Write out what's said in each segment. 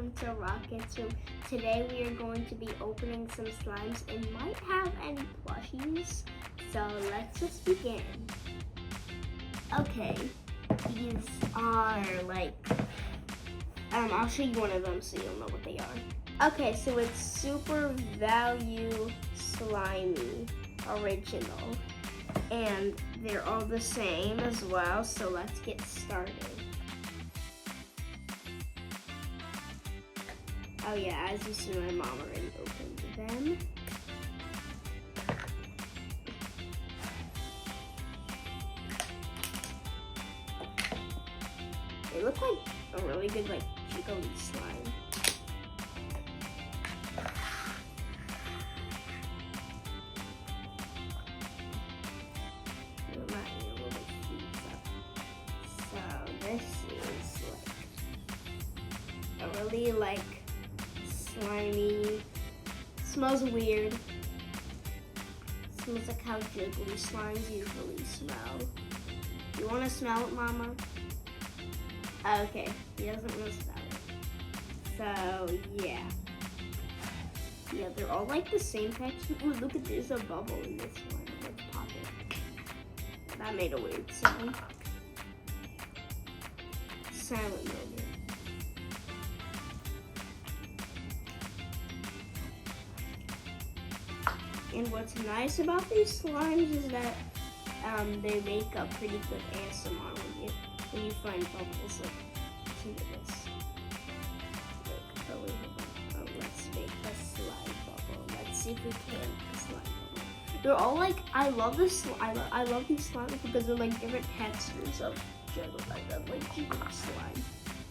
welcome to Rocket's Room. Today we are going to be opening some slimes and might have any plushies. So let's just begin. Okay, these are like, I'll show you one of them so you'll know what they are. Okay, so it's Super Value Slimey Original. And they're all the same as well, so let's get started. Oh yeah, as you see, my mom already opened them. They look like a really good, like, jiggly slime. So this is like a really like slimy, smells weird. Smells like how jiggly slimes usually smell. You want to smell it, Mama? Okay, he doesn't want to smell it. So yeah. Yeah, they're all like the same texture. Ooh, look at there's a bubble in this one. Let's pop it. That made a weird sound. Silent moment. And what's nice about these slimes is that they make a pretty good ASMR when you find bubbles. Like, listen to this. Like, let's make a slime bubble. Let's see if we can make a slime bubble. They're all like, I love this. I love these slimes because they're like different textures of jiggle, like jiggle slime.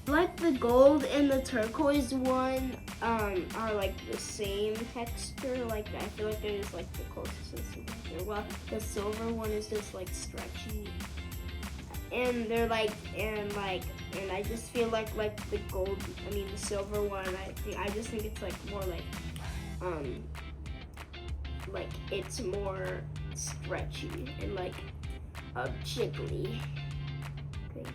Like the gold and the turquoise one are like the same texture. Like I feel like they're just like the closest to the texture. Well, the silver one is just like stretchy, and they're like and I just feel like the gold. I mean the silver one. I just think it's like more like it's more stretchy and like jiggly. Kind of.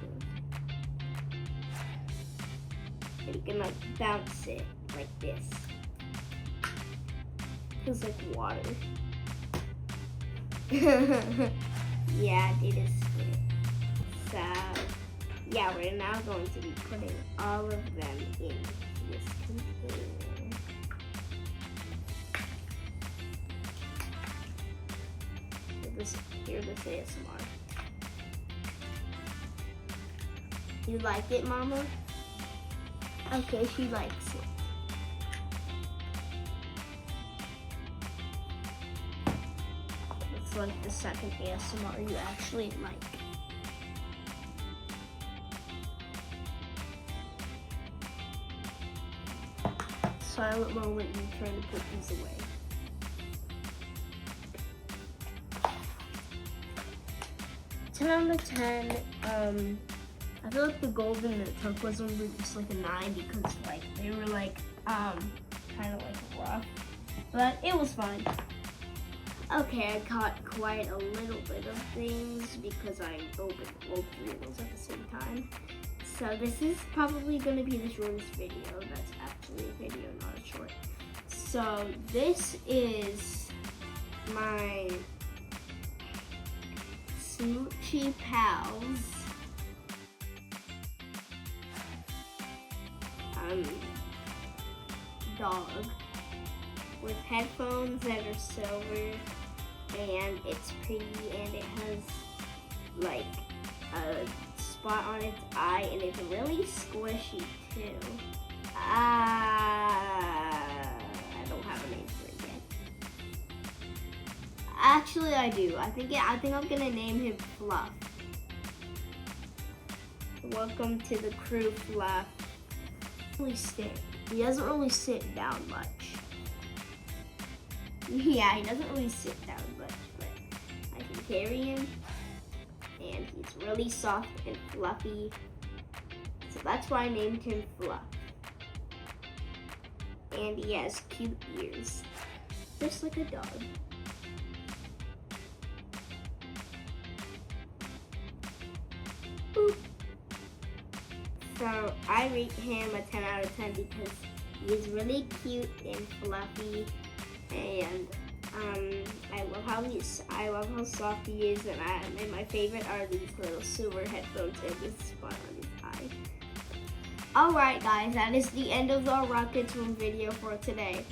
And you can like bounce it like this. Feels like water. Yeah, it is good. So yeah, we're now going to be putting all of them in this container. Hear this ASMR. You like it, Mama? Okay, she likes it. It's like the second ASMR you actually like. Silent moment, you trying to put these away. Ten out of 10. I feel like the gold and the turquoise one were just like a 9 because like they were like kind of like rough, but it was fine. Okay, I caught quite a little bit of things because I opened all 3 of those at the same time. So this is probably going to be the shortest video. That's actually a video, not a short. So this is my Smoochy Pals dog with headphones that are silver, and it's pretty, and it has like a spot on its eye, and it's really squishy too. I don't have a name for it yet. Actually, I do. I think I'm gonna name him Fluff. Welcome to the crew, Fluff. He doesn't really sit down much. Yeah, he doesn't really sit down much, but I can carry him, and he's really soft and fluffy, so that's why I named him Fluff. And he has cute ears, just like a dog. Boop. So I rate him a 10 out of 10 because he's really cute and fluffy, and I love how soft he is, and my favorite are these little silver headphones and this spot on his eye. Alright guys, that is the end of the Rockets Room video for today.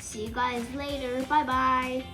See you guys later. Bye bye.